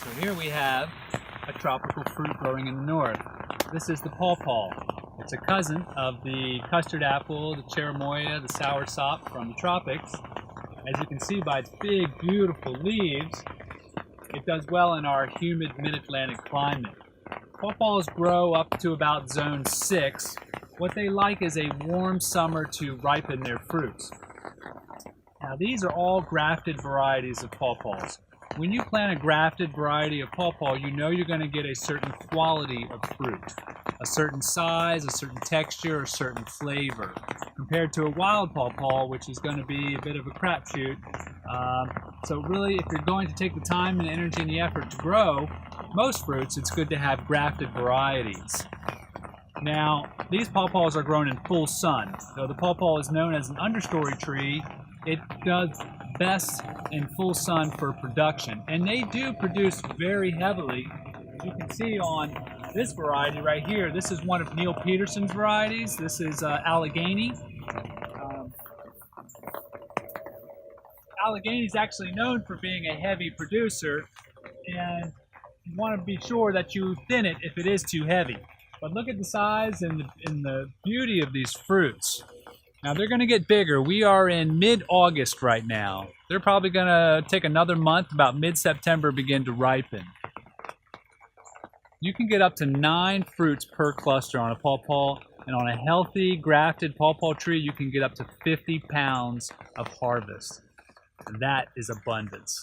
So here we have a tropical fruit growing in the north. This is the Paw Paw. It's a cousin of the custard apple, the cherimoya, the soursop from the tropics. As you can see by its big, beautiful leaves, it does well in our humid mid-Atlantic climate. Paw Paws grow up to about zone 6. What they like is a warm summer to ripen their fruits. Now these are all grafted varieties of Paw Paws. When you plant a grafted variety of Paw Paw, you know you're going to get a certain quality of fruit, a certain size, a certain texture, a certain flavor, compared to a wild Paw Paw, which is going to be a bit of a crapshoot. So really, if you're going to take the time and energy and the effort to grow most fruits, it's good to have grafted varieties. Now, these Paw Paws are grown in full sun. Though the Paw Paw is known as an understory tree, it does best in full sun for production. And they do produce very heavily. As you can see on this variety right here, this is one of Neil Peterson's varieties. This is Allegheny. Allegheny is actually known for being a heavy producer, and you want to be sure that you thin it if it is too heavy. But look at the size and the beauty of these fruits. Now they're going to get bigger. We are in mid-August right now. They're probably going to take another month, about mid-September, begin to ripen. You can get up to 9 fruits per cluster on a Paw Paw, and on a healthy, grafted Paw Paw tree, you can get up to 50 pounds of harvest. And that is abundance.